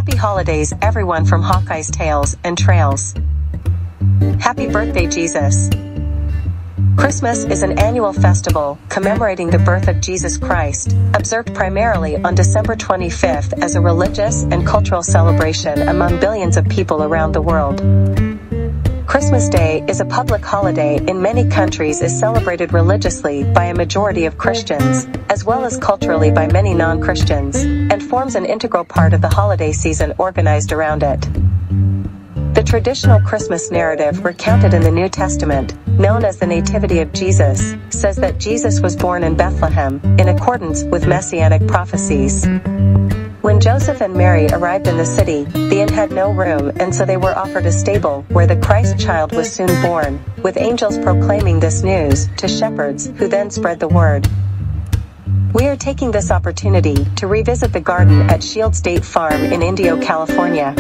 Happy holidays, everyone from Hawkeye's Tales and Trails. Happy birthday, Jesus. Christmas is an annual festival commemorating the birth of Jesus Christ, observed primarily on December 25th as a religious and cultural celebration among billions of people around the world. Christmas Day is a public holiday in many countries, is celebrated religiously by a majority of Christians, as well as culturally by many non-Christians, and forms an integral part of the holiday season organized around it. The traditional Christmas narrative recounted in the New Testament, known as the Nativity of Jesus, says that Jesus was born in Bethlehem, in accordance with messianic prophecies. When Joseph and Mary arrived in the city, the inn had no room, and so they were offered a stable, where the Christ child was soon born, with angels proclaiming this news to shepherds, who then spread the word. We are taking this opportunity to revisit the garden at Shield State Farm in Indio, California.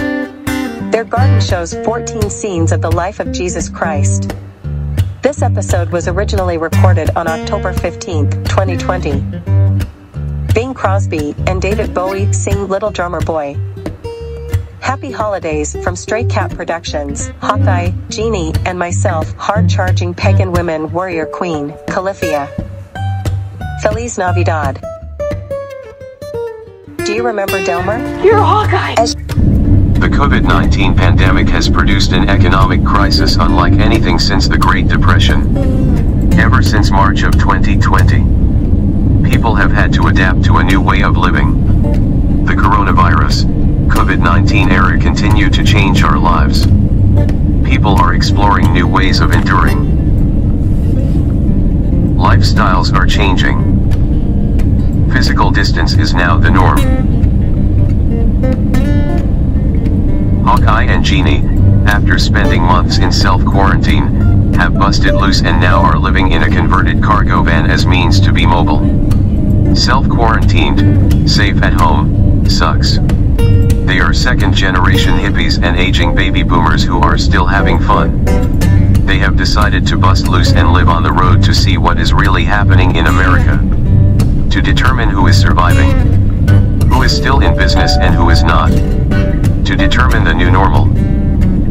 Their garden shows 14 scenes of the life of Jesus Christ. This episode was originally recorded on October 15, 2020. Bing Crosby and David Bowie sing Little Drummer Boy. Happy holidays from Stray Cat Productions, Hawkeye, Jeannie, and myself, hard-charging pagan women warrior queen, Califia. Feliz Navidad. Do you remember Delmer? You're Hawkeye! The COVID-19 pandemic has produced an economic crisis unlike anything since the Great Depression. Ever since March of 2020. People have had to adapt to a new way of living. The coronavirus, COVID-19 era continue to change our lives. People are exploring new ways of enduring. Lifestyles are changing. Physical distance is now the norm. Hawkeye and Jeannie, after spending months in self-quarantine, have busted loose and now are living in a converted cargo van as means to be mobile. Self-quarantined, safe at home, sucks. They are second-generation hippies and aging baby boomers who are still having fun. They have decided to bust loose and live on the road to see what is really happening in America. To determine who is surviving, who is still in business and who is not. To determine the new normal.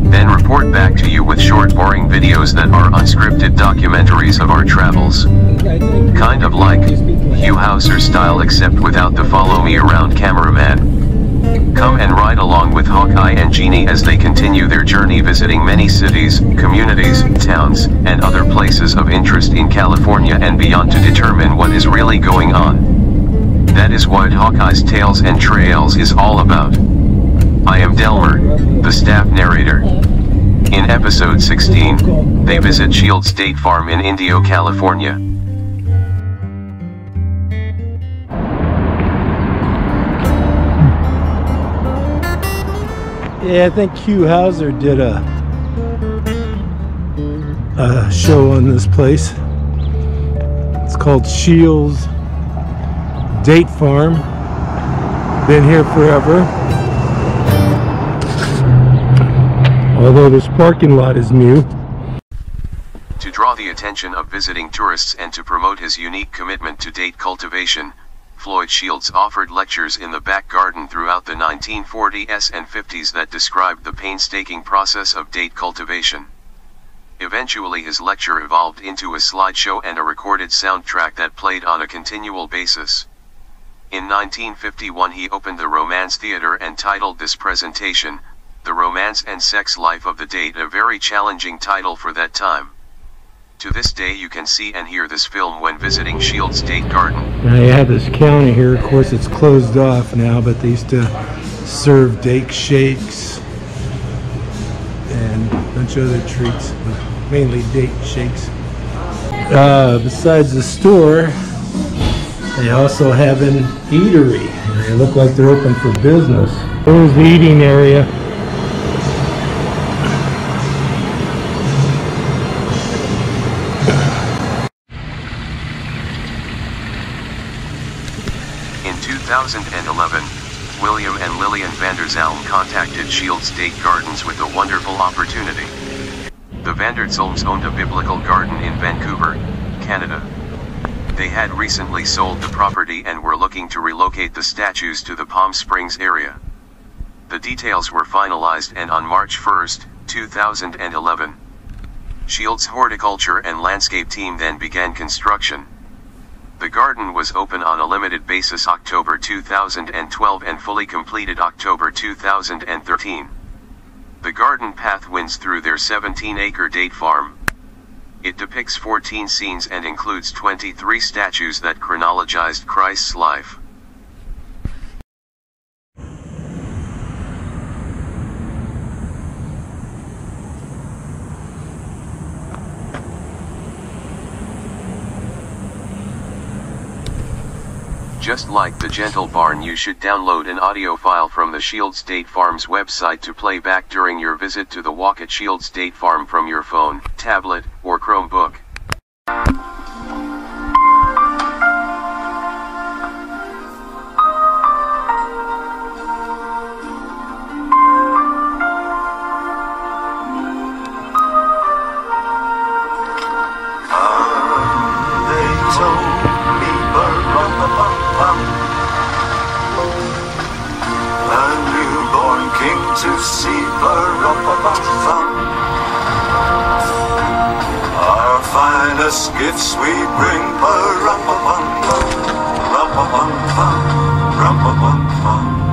Then report back to you with short boring videos that are unscripted documentaries of our travels. Kind of like Hugh Hauser style, except without the follow me around cameraman. Come and ride along with Hawkeye and Jeannie as they continue their journey visiting many cities, communities, towns, and other places of interest in California and beyond to determine what is really going on. That is what Hawkeye's Tales and Trails is all about. I am Delmer, the staff narrator. In episode 16, they visit Shield State Farm in Indio, California. Yeah, I think Hugh Hauser did a show on this place. It's called Shield's Date Farm. Been here forever. Although this parking lot is new. To draw the attention of visiting tourists and to promote his unique commitment to date cultivation, Floyd Shields offered lectures in the back garden throughout the 1940s and 50s that described the painstaking process of date cultivation. Eventually his lecture evolved into a slideshow and a recorded soundtrack that played on a continual basis. In 1951 he opened the Romance Theater and titled this presentation, The Romance and Sex Life of the Date, a very challenging title for that time. To this day you can see and hear this film when visiting Shield State Garden. Now you have this counter here, of course it's closed off now, but they used to serve date shakes and a bunch of other treats, but mainly date shakes. Besides the store, they also have an eatery. They look like they're open for business. There's the eating area. In 2011, William and Lillian Vanderzalm contacted Shield State Gardens with a wonderful opportunity. The Vanderzalms owned a biblical garden in Vancouver, Canada. They had recently sold the property and were looking to relocate the statues to the Palm Springs area. The details were finalized, and on March 1, 2011, Shield's horticulture and landscape team then began construction. The garden was open on a limited basis October 2012 and fully completed October 2013. The garden path winds through their 17-acre date farm. It depicts 14 scenes and includes 23 statues that chronologized Christ's life. Just like the Gentle Barn, you should download an audio file from the Shield State Farm's website to play back during your visit to the walk at Shield State Farm from your phone, tablet, or Chromebook. To see our finest gifts we bring, rum-pa-bum-bum, rum-pa-bum-bum, rum-pa-bum-bum.